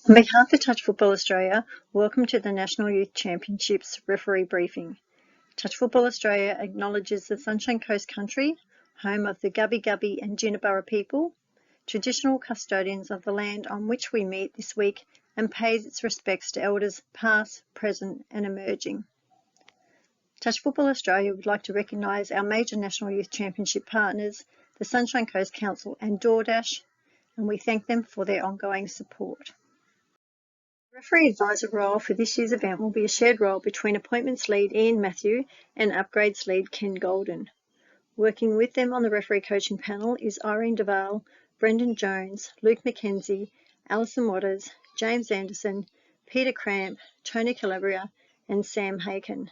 On behalf of Touch Football Australia, welcome to the National Youth Championships referee briefing. Touch Football Australia acknowledges the Sunshine Coast country, home of the Gubbi Gubbi and Jinibara people, traditional custodians of the land on which we meet this week, and pays its respects to elders past, present and emerging. Touch Football Australia would like to recognise our major National Youth Championship partners, the Sunshine Coast Council and DoorDash, and we thank them for their ongoing support. The referee advisor role for this year's event will be a shared role between appointments lead Ian Matthew and upgrades lead Ken Golden. Working with them on the referee coaching panel is Irene Duval, Brendan Jones, Luke McKenzie, Alison Waters, James Anderson, Peter Cramp, Tony Calabria and Sam Haken.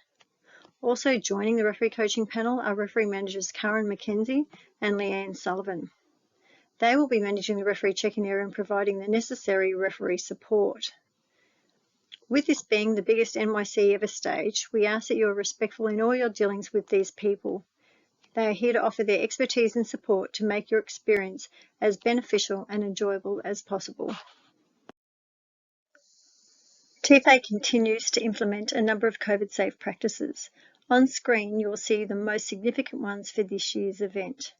Also joining the referee coaching panel are referee managers Karen McKenzie and Leanne Sullivan. They will be managing the referee check-in area and providing the necessary referee support. With this being the biggest NYC ever staged, we ask that you are respectful in all your dealings with these people. They are here to offer their expertise and support to make your experience as beneficial and enjoyable as possible. TFA continues to implement a number of COVID-safe practices. On screen, you will see the most significant ones for this year's event.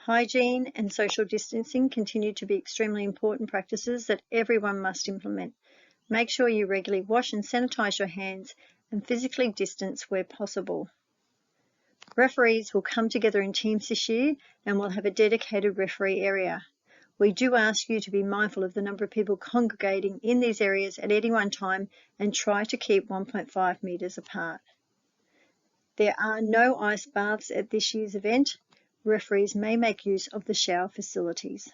Hygiene and social distancing continue to be extremely important practices that everyone must implement. Make sure you regularly wash and sanitize your hands and physically distance where possible. Referees will come together in teams this year and will have a dedicated referee area. We do ask you to be mindful of the number of people congregating in these areas at any one time and try to keep 1.5 metres apart. There are no ice baths at this year's event. Referees may make use of the shower facilities.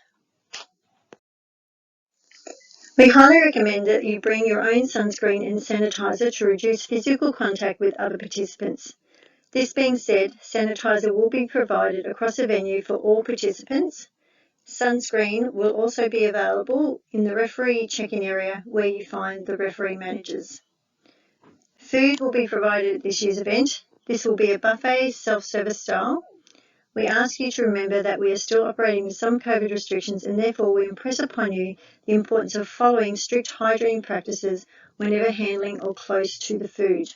We highly recommend that you bring your own sunscreen and sanitizer to reduce physical contact with other participants. This being said, sanitizer will be provided across the venue for all participants. Sunscreen will also be available in the referee check-in area where you find the referee managers. Food will be provided at this year's event. This will be a buffet self-service style. We ask you to remember that we are still operating with some COVID restrictions and therefore we impress upon you the importance of following strict hygiene practices whenever handling or close to the food.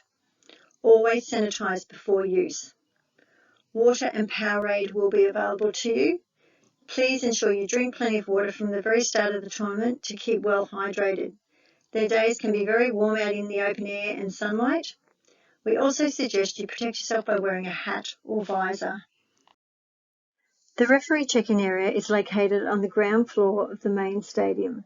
Always sanitize before use. Water and Powerade will be available to you. Please ensure you drink plenty of water from the very start of the tournament to keep well hydrated. Their days can be very warm out in the open air and sunlight. We also suggest you protect yourself by wearing a hat or visor. The referee check-in area is located on the ground floor of the main stadium.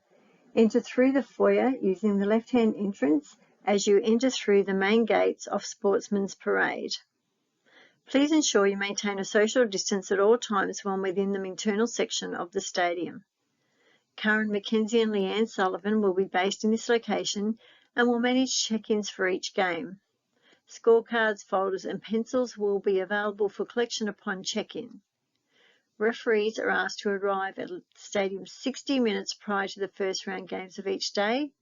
Enter through the foyer using the left-hand entrance as you enter through the main gates of Sportsman's Parade. Please ensure you maintain a social distance at all times when within the internal section of the stadium. Karen McKenzie and Leanne Sullivan will be based in this location and will manage check-ins for each game. Scorecards, folders and pencils will be available for collection upon check-in. Referees are asked to arrive at the stadium 60 minutes prior to the first round games of each day.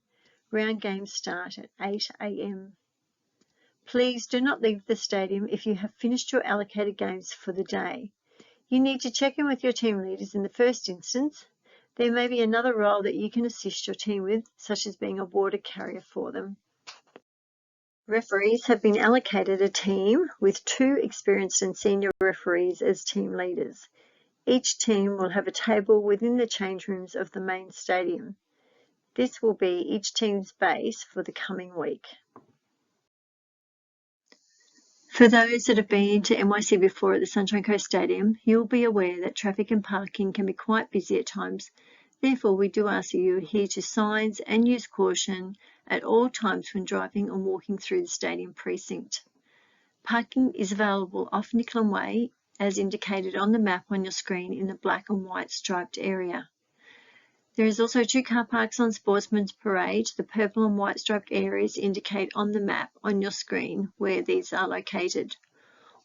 Round games start at 8 a.m. Please do not leave the stadium if you have finished your allocated games for the day. You need to check in with your team leaders in the first instance. There may be another role that you can assist your team with, such as being a water carrier for them. Referees have been allocated a team with 2 experienced and senior referees as team leaders. Each team will have a table within the change rooms of the main stadium. This will be each team's base for the coming week. For those that have been to NYC before at the Sunshine Coast Stadium, you'll be aware that traffic and parking can be quite busy at times. Therefore, we do ask that you adhere to signs and use caution at all times when driving and walking through the stadium precinct. Parking is available off Nicklin Way, as indicated on the map on your screen in the black and white striped area. There is also 2 car parks on Sportsman's Parade. The purple and white striped areas indicate on the map on your screen where these are located.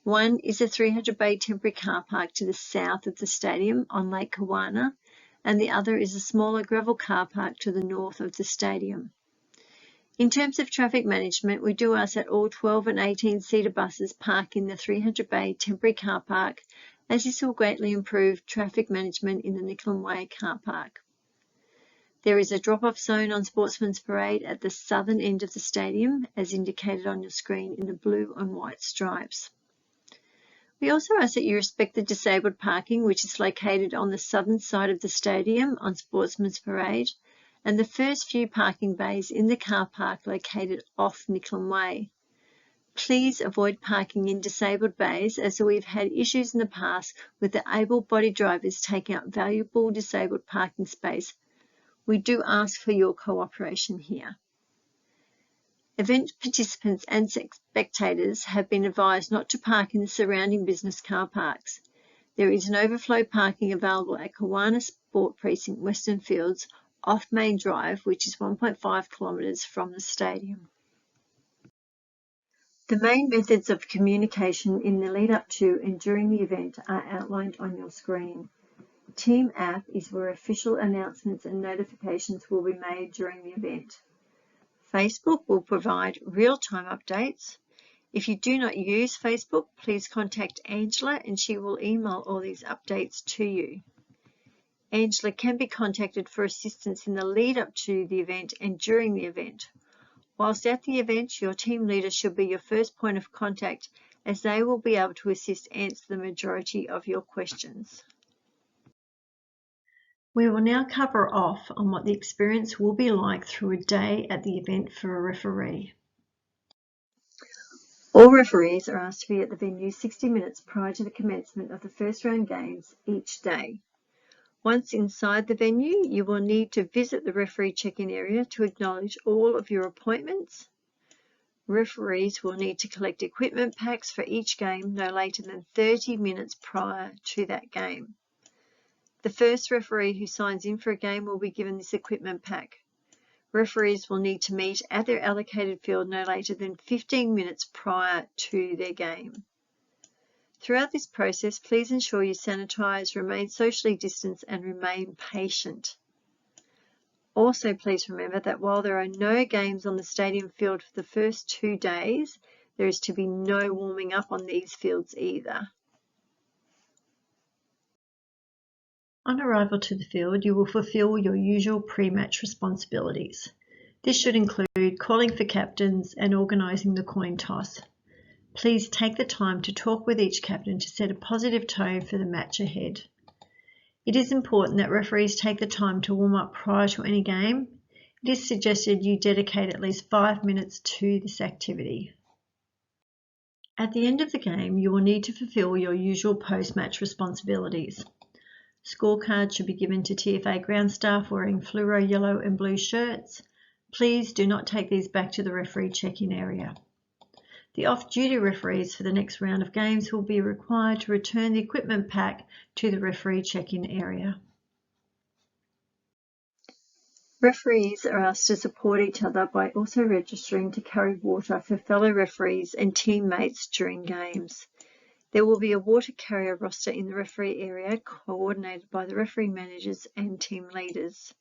One is a 300 bay temporary car park to the south of the stadium on Lake Kawana, and the other is a smaller gravel car park to the north of the stadium. In terms of traffic management, we do ask that all 12 and 18-seater buses park in the 300 bay temporary car park, as this will greatly improve traffic management in the Nicklin Way car park. There is a drop-off zone on Sportsman's Parade at the southern end of the stadium, as indicated on your screen in the blue and white stripes. We also ask that you respect the disabled parking, which is located on the southern side of the stadium on Sportsman's Parade, and the first few parking bays in the car park located off Nicklin Way. Please avoid parking in disabled bays, as we've had issues in the past with the able-bodied drivers taking up valuable disabled parking space. We do ask for your cooperation here. Event participants and spectators have been advised not to park in the surrounding business car parks. There is an overflow parking available at Kawana Sport Precinct Western Fields off Main Drive, which is 1.5 kilometres from the stadium. The main methods of communication in the lead up to and during the event are outlined on your screen. Team app is where official announcements and notifications will be made during the event. Facebook will provide real-time updates. If you do not use Facebook, please contact Angela and she will email all these updates to you. Angela can be contacted for assistance in the lead up to the event and during the event. Whilst at the event, your team leader should be your first point of contact, as they will be able to assist answer the majority of your questions. We will now cover off on what the experience will be like through a day at the event for a referee. All referees are asked to be at the venue 60 minutes prior to the commencement of the first round games each day. Once inside the venue, you will need to visit the referee check-in area to acknowledge all of your appointments. Referees will need to collect equipment packs for each game no later than 30 minutes prior to that game. The first referee who signs in for a game will be given this equipment pack. Referees will need to meet at their allocated field no later than 15 minutes prior to their game. Throughout this process, please ensure you sanitise, remain socially distanced and remain patient. Also, please remember that while there are no games on the stadium field for the first 2 days, there is to be no warming up on these fields either. On arrival to the field, you will fulfil your usual pre-match responsibilities. This should include calling for captains and organising the coin toss. Please take the time to talk with each captain to set a positive tone for the match ahead. It is important that referees take the time to warm up prior to any game. It is suggested you dedicate at least 5 minutes to this activity. At the end of the game, you will need to fulfil your usual post-match responsibilities. Scorecards should be given to TFA ground staff wearing fluoro yellow and blue shirts. Please do not take these back to the referee check-in area. The off-duty referees for the next round of games will be required to return the equipment pack to the referee check-in area. Referees are asked to support each other by also registering to carry water for fellow referees and teammates during games. There will be a water carrier roster in the referee area coordinated by the referee managers and team leaders.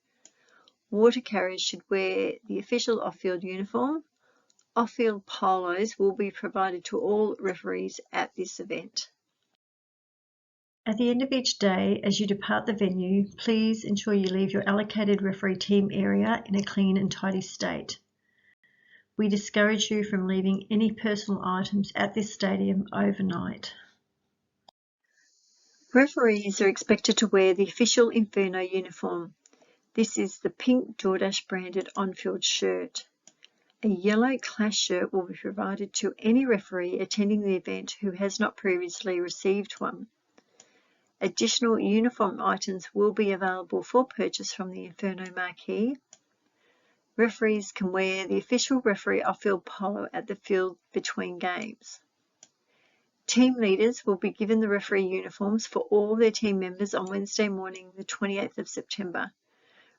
Water carriers should wear the official off-field uniform. Off-field polos will be provided to all referees at this event. At the end of each day, as you depart the venue, please ensure you leave your allocated referee team area in a clean and tidy state. We discourage you from leaving any personal items at this stadium overnight. Referees are expected to wear the official Inferno uniform. This is the pink DoorDash branded on-field shirt. A yellow clash shirt will be provided to any referee attending the event who has not previously received one. Additional uniform items will be available for purchase from the Inferno marquee. Referees can wear the official referee off-field polo at the field between games. Team leaders will be given the referee uniforms for all their team members on Wednesday morning, the 28th of September.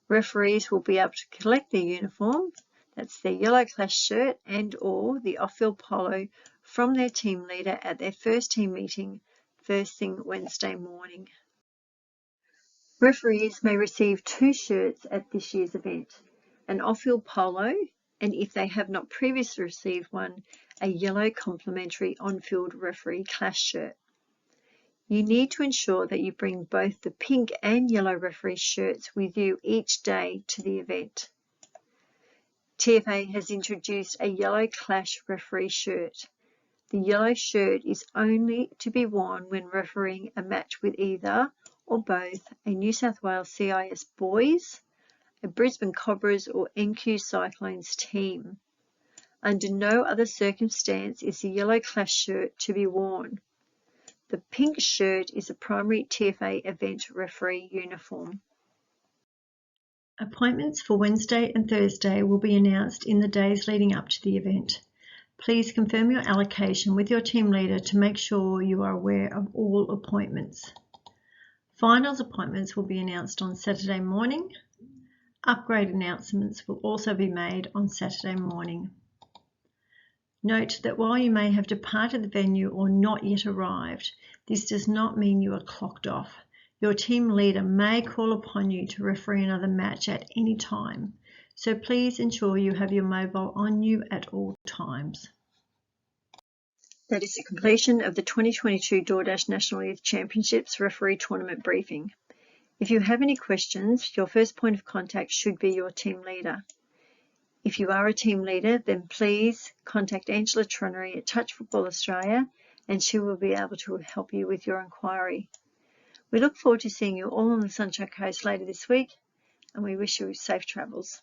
Referees will be able to collect their uniform, that's their yellow clash shirt and or the off-field polo, from their team leader at their first team meeting first thing Wednesday morning. Referees may receive 2 shirts at this year's event, an off-field polo, and if they have not previously received one, a yellow complimentary on-field referee clash shirt. You need to ensure that you bring both the pink and yellow referee shirts with you each day to the event. TFA has introduced a yellow clash referee shirt. The yellow shirt is only to be worn when refereeing a match with either or both a New South Wales CIS Boys, a Brisbane Cobras or NQ Cyclones team. Under no other circumstance is the yellow clash shirt to be worn. The pink shirt is a primary TFA event referee uniform. Appointments for Wednesday and Thursday will be announced in the days leading up to the event. Please confirm your allocation with your team leader to make sure you are aware of all appointments. Finals appointments will be announced on Saturday morning. Upgrade announcements will also be made on Saturday morning. Note that while you may have departed the venue or not yet arrived, this does not mean you are clocked off. Your team leader may call upon you to referee another match at any time, so please ensure you have your mobile on you at all times. That is the completion of the 2022 DoorDash National Youth Championships referee tournament briefing. If you have any questions, your first point of contact should be your team leader. If you are a team leader, then please contact Angela Tronery at Touch Football Australia and she will be able to help you with your inquiry. We look forward to seeing you all on the Sunshine Coast later this week and we wish you safe travels.